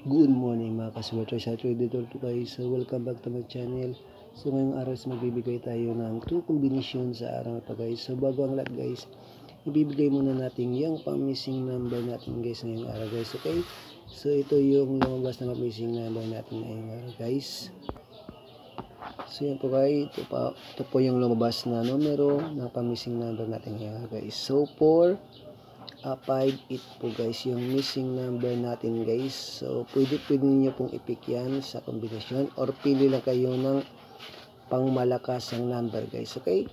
Good morning mga kaswerte sa Editor to guys. So welcome back to my channel. So ngayong araw magbibigay tayo ng 2 combination sa araw na to guys. So bago ang lahat guys, ibibigay muna natin yung pang-missing number natin guys ngayong araw guys. Okay? So ito yung lumabas na missing number natin ngayong araw guys. So yan po guys, ito po yung lumabas na numero ng pang-missing number natin ngayong araw guys. So 5-8 po guys yung missing number natin guys. So pwede niyo pong i-pick yan sa kombinasyon or pili lang kayo ng pangmalakasang number guys. Okay,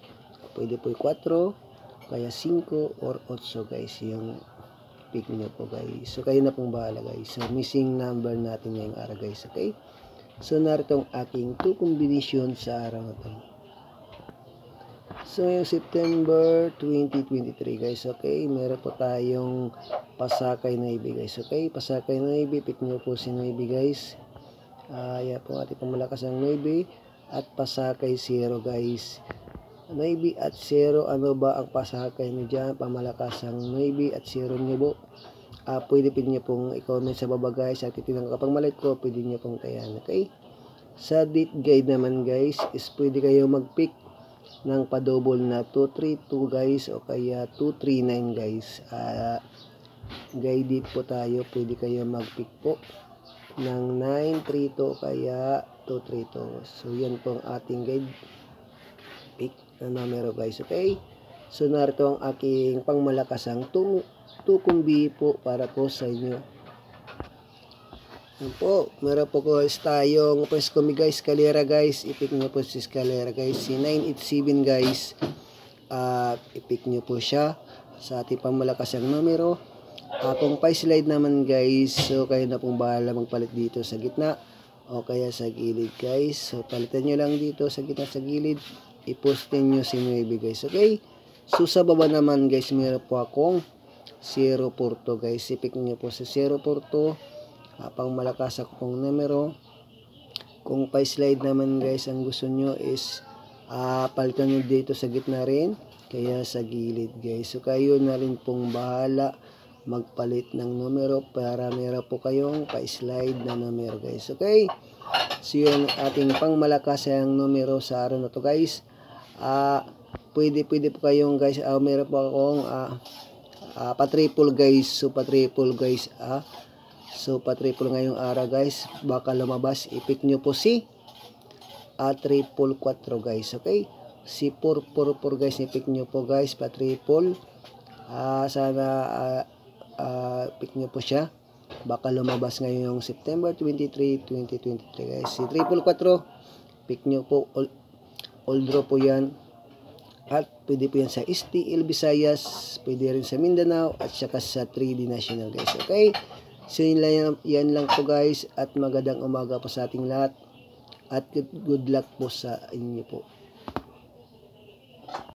pwede po 4 kaya 5 or 8 guys yung pick niyo po guys. So kayo na pong bahala guys. So missing number natin ngayong araw guys. Okay, so narito ang aking 2 combination sa araw na to. So, yung September 2023 guys, okay, meron po tayong Pasakay Navy guys, okay, Pasakay Navy, pick nyo po si Navy guys, yan po ating pamalakas ang Navy, at Pasakay 0 guys, Navy at 0, ano ba ang Pasakay nyo dyan, pamalakas ang Navy at 0 nyo po, pwede nyo pong i-comment sa baba guys, at itinang kapag malit ko, pwede nyo pong tayan, okay. Sa date guide naman guys, is pwede kayo mag-pick ng pa-double na 232 guys o kaya 239 guys. Guided po tayo, pwede kayo mag-pick po ng 932 kaya 232. So yan po ang ating guide pick na numero guys, okay. So narito ang aking pangmalakasang 2 kumbi po para po sa inyo. Yan po, meron po guys tayong first combi guys, Calera guys, i-pick nyo po si Calera guys, si 987 guys, i-pick nyo po siya sa ating pangmalakas ang numero. Kung pa-slide naman guys, so kayo na pong bahala magpalit dito sa gitna o kaya sa gilid guys. So palitan nyo lang dito sa gitna, sa gilid, i-postin nyo si 9 guys, okay. So sa baba naman guys, meron po akong 0 Porto guys, i-pick nyo po sa 0 Porto. Pang malakas ako pong numero. Kung pa-slide naman guys, ang gusto nyo is palitan nyo dito sa gitna rin, kaya sa gilid guys. So kayo na rin pong bahala magpalit ng numero para meron po kayong pa-slide na numero guys, okay. So yun ating pang malakas ang numero sa araw na to guys. Pwede po kayong guys, meron po akong pa-triple guys. So pa-triple guys, so pa-triple ngayong araw guys, baka lumabas, i-pick nyo po si 344 guys, okay. Si 444 guys, i-pick nyo po guys, pa-triple. Sana pick nyo po siya, baka lumabas ngayong September 23, 2023 guys. Si 444, pick nyo po, all draw po yan. At pwede po yan sa STL Visayas, pwede rin sa Mindanao, at saka sa 3D National guys, okay. So yan lang po guys, at magandang umaga po sa ating lahat, at good luck po sa inyo po.